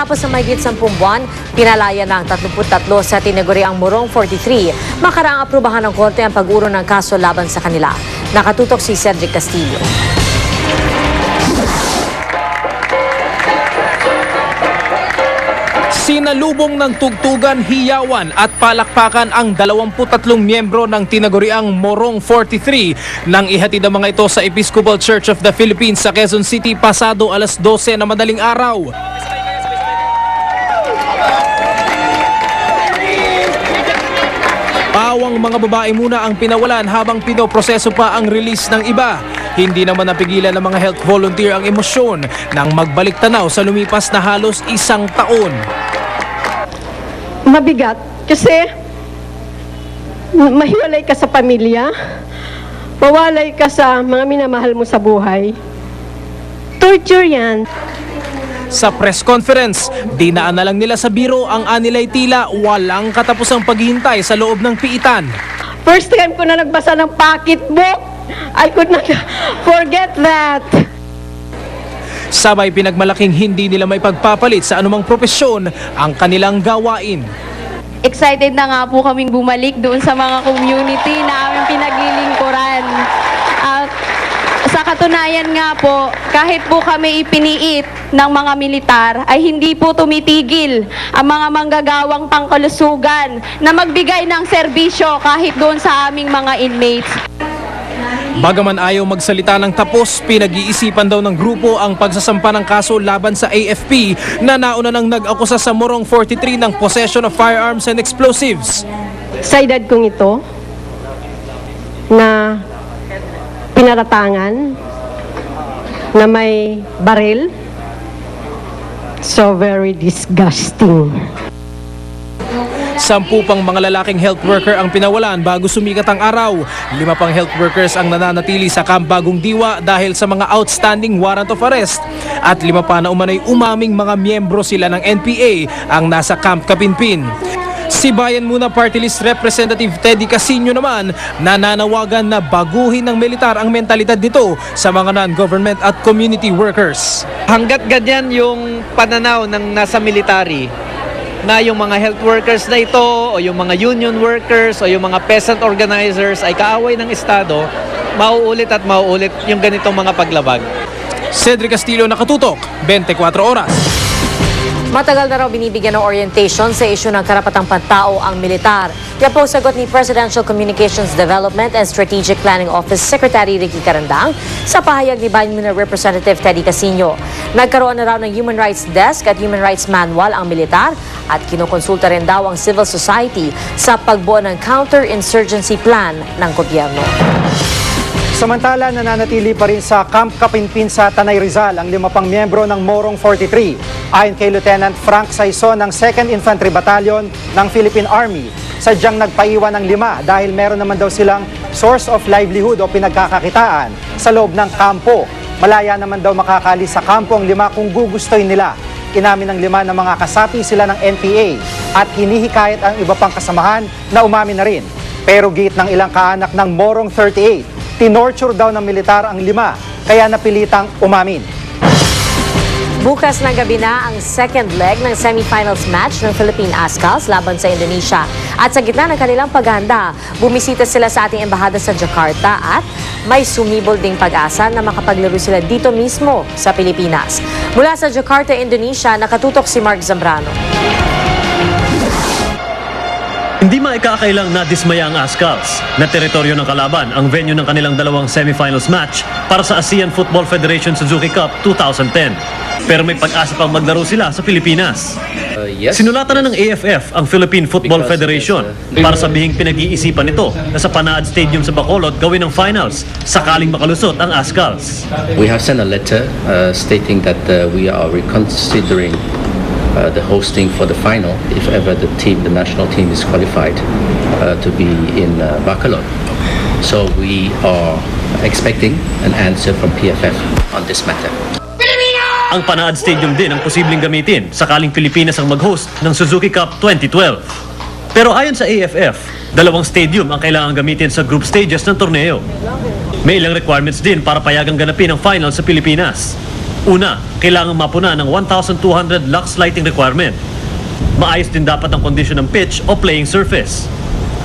Matapos na mahigit 10 buwan, pinalaya ng 33 sa tinaguriang Morong 43. Makaraang aprubahan ng korte ang pag-urong ng kaso laban sa kanila. Nakatutok si Cedric Castillo. Sinalubong ng tugtugan, hiyawan at palakpakan ang 23 miyembro ng tinaguriang Morong 43 nang ihatid ang mga ito sa Episcopal Church of the Philippines sa Quezon City pasado alas 12 na madaling araw. Pawang mga babae muna ang pinawalan habang pinoproseso pa ang release ng iba. Hindi naman napigilan ng mga health volunteer ang emosyon nang magbalik tanaw sa lumipas na halos 1 taon. Mabigat kasi mahiwalay ka sa pamilya, mawalay ka sa mga minamahal mo sa buhay. Torture yan. Sa press conference, dinaan na lang nila sa biro ang anilay tila walang katapusang paghihintay sa loob ng piitan. First time ko na nagbasa ng pocketbook, I could not forget that. Sabay pinagmalaking hindi nila may pagpapalit sa anumang propesyon ang kanilang gawain. Excited na nga po kaming bumalik doon sa mga community na aming pinaglilingkuran. Sa katunayan nga po, kahit po kami ipiniit ng mga militar, ay hindi po tumitigil ang mga manggagawang pangkalusugan na magbigay ng serbisyo kahit doon sa aming mga inmates. Bagaman ayaw magsalita ng tapos, pinag-iisipan daw ng grupo ang pagsasampa ng kaso laban sa AFP na nauna nang nag-akusa sa Morong 43 ng possession of firearms and explosives. Sa edad kong ito, na pinaratangan, na may baril, so very disgusting. 10 pang mga lalaking health worker ang pinawalan bago sumikat ang araw. 5 pang health workers ang nananatili sa Camp Bagong Diwa dahil sa mga outstanding warrant of arrest. At 5 pa na umano'y umaming mga miyembro sila ng NPA ang nasa Camp Kapinpin. Si Bayan Muna Party List Representative Teddy Casino naman nananawagan na baguhin ng militar ang mentalidad nito sa mga non-government at community workers. Hanggat ganyan yung pananaw ng nasa military, na yung mga health workers na ito o yung mga union workers o yung mga peasant organizers ay kaaway ng Estado, mauulit at mauulit yung ganitong mga paglabag. Cedric Castillo, Nakatutok, 24 Oras. Matagal na raw binibigyan ng orientation sa isyu ng karapatang pantao ang militar. Yan po sagot ni Presidential Communications Development and Strategic Planning Office Secretary Ricky Carandang sa pahayag ni Bayan Muna Representative Teddy Casino. Nagkaroon na raw ng Human Rights Desk at Human Rights Manual ang militar at kinukonsulta rin daw ang civil society sa pagbuo ng counter-insurgency plan ng gobyerno. Samantala, nananatili pa rin sa Camp Kapinpin sa Tanay Rizal ang 5 pang miyembro ng Morong 43. Ayon kay Lieutenant Frank Saison ng 2nd Infantry Battalion ng Philippine Army, sadyang nagpaiwan ng 5 dahil meron naman daw silang source of livelihood o pinagkakakitaan sa loob ng kampo. Malaya naman daw makakalis sa kampo ang 5 kung gugustoy nila. Inamin ng 5 na mga kasapi sila ng NPA at hinihikayat ang iba pang kasamahan na umamin na rin. Pero gate ng ilang kaanak ng Morong 38, tinorture daw ng militar ang 5 kaya napilitang umamin. Bukas ng gabi na ang second leg ng semifinals match ng Philippine Ascals laban sa Indonesia. At sa gitna ng kanilang paghahanda, bumisita sila sa ating embahada sa Jakarta at may sumibol ding pag-asa na makapaglaro sila dito mismo sa Pilipinas. Mula sa Jakarta, Indonesia, nakatutok si Mark Zambrano. Hindi maikakailang nadismaya ang Ascals na teritoryo ng kalaban ang venue ng kanilang 2 semifinals match para sa ASEAN Football Federation Suzuki Cup 2010. Pero may pag-asa pang maglaro sila sa Pilipinas. Sinulatan na ng AFF ang Philippine Football Federation para sabihing pinag-iisipan nito na sa Panaad Stadium sa Bacolod gawin ang finals sakaling makalusot ang Ascals. We have sent a letter stating that we are reconsidering the hosting for the final if ever the national team is qualified to be in Bacolod. So we are expecting an answer from PFF on this matter. Ang Panaad Stadium din ang posibleng gamitin sakaling Pilipinas ang mag-host ng Suzuki Cup 2012. Pero ayon sa AFF, 2 stadium ang kailangan gamitin sa group stages ng torneo. May ilang requirements din para payagang ganapin ang final sa Pilipinas. Una, kailangan mapuna ng 1,200 lux lighting requirement. Maayos din dapat ang kondisyon ng pitch o playing surface.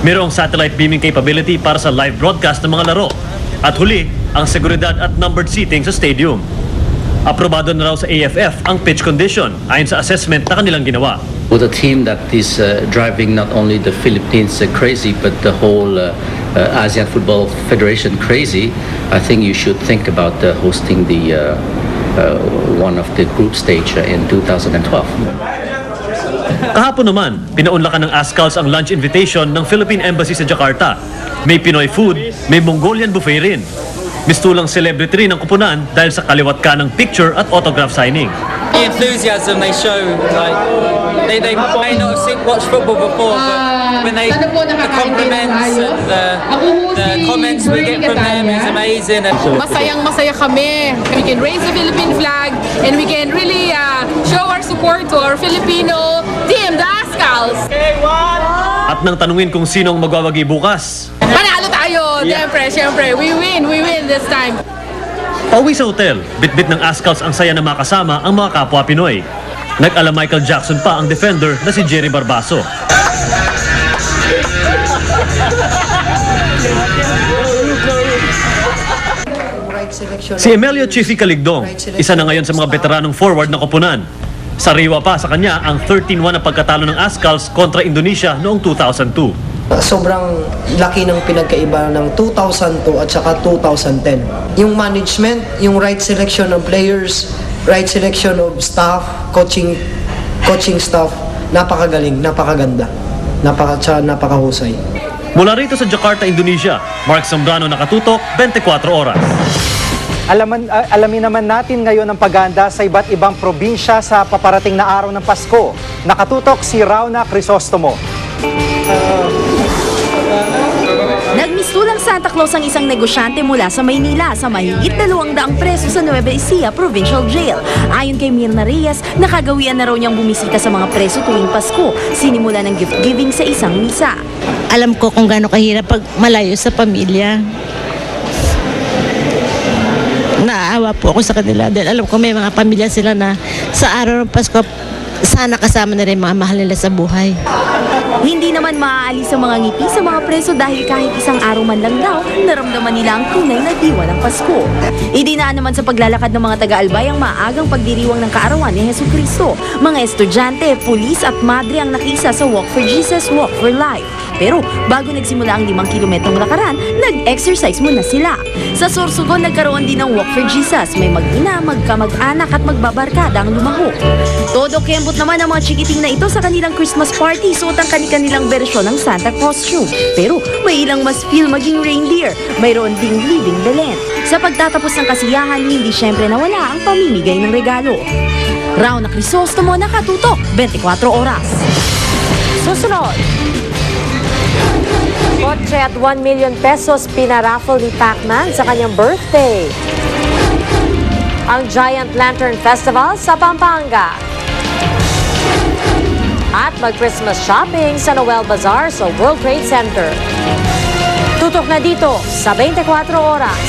Mayroong satellite beaming capability para sa live broadcast ng mga laro. At huli, ang seguridad at numbered seating sa stadium. Aprobado na raw sa AFF ang pitch condition ayon sa assessment na kanilang ginawa. With a team that is driving not only the Philippines crazy, but the whole ASEAN Football Federation crazy, I think you should think about hosting the one of the group stage in 2012. Kahapon naman, pinaunlakan ng Ascals ang lunch invitation ng Philippine Embassy sa Jakarta. May Pinoy food, may Mongolian buffet rin. Mistulang celebrity rin ang kupunan dahil sa kaliwat ka ng picture at autograph signing. The enthusiasm they show, like they may not have watched football before, but when they the compliments and the comments we get from them is amazing. Masayang-masaya kami. We can raise the Philippine flag and we can really show our support to our Filipino team, the Ascals. At nang tanungin kung sino ang magwawagi bukas, Panalo tayo! Siyempre. We win this time. pauwi sa hotel, bitbit ng Ascals ang saya na makasama ang mga kapwa Pinoy. Nag-ala Michael Jackson pa ang defender na si Jerry Barbaso. Si Emilio Chifi Caligdong, isa na ngayon sa mga veteranong forward na koponan. Sariwa pa sa kanya ang 13-1 na pagkatalo ng Ascals kontra Indonesia noong 2002. Sobrang laki ng pinagkaiba ng 2002 at saka 2010. Yung management, yung right selection of players, right selection of staff, coaching staff, napakagaling, napakaganda, napakahusay. Mula rito sa Jakarta, Indonesia, Mark Zambrano nakatutok 24 oras. Alamin naman natin ngayon ang paganda sa iba't ibang probinsya sa paparating na araw ng Pasko. Nakatutok si Rauna Crisostomo. Nagmistulang Santa Claus ang isang negosyante mula sa Maynila sa mahigit 200 preso sa Nueva Ecija Provincial Jail. Ayon kay Mirna Reyes, nakagawian na raw niyang bumisita sa mga preso tuwing Pasko, sinimula ng gift giving sa isang misa. Alam ko kung gaano kahirap pag malayo sa pamilya. Naaawa po ako sa kanila dahil alam ko may mga pamilya sila na sa araw ng Pasko sana kasama na rin mga mahal nila sa buhay. Hindi naman maaalis ang mga ngiti sa mga preso dahil kahit isang araw man lang daw, naramdaman nila ang tunay na diwa ng Pasko. Idinaan naman sa paglalakad ng mga taga-albay ang maagang pagdiriwang ng kaarawan ni Jesucristo. Mga estudyante, pulis at madre ang nakisa sa Walk for Jesus, Walk for Life. Pero bago nagsimula ang 5 kilometrong lakaran, nag-exercise muna sila. Sa Sorsogon, nagkaroon din ng Walk for Jesus. May mag-ina, magkamag-anak at magbabarkada ang lumahok. Todo kembot naman ang mga chikiting na ito sa kanilang Christmas party, suot ang kanilang bersyon ng Santa costume. Pero may ilang mas feel maging reindeer. Mayroon ding living Belen. Sa pagtatapos ng kasiyahan, hindi syempre nawala ang pamimigay ng regalo. Rauna Crisostomo, nakatutok 24 oras. Susunod. Kotse at 1 million pesos pinaraffle ni Pacman sa kanyang birthday. Ang Giant Lantern Festival sa Pampanga. At mag-Christmas shopping sa Noel Bazaar sa World Trade Center. Tutok na dito sa 24 oras.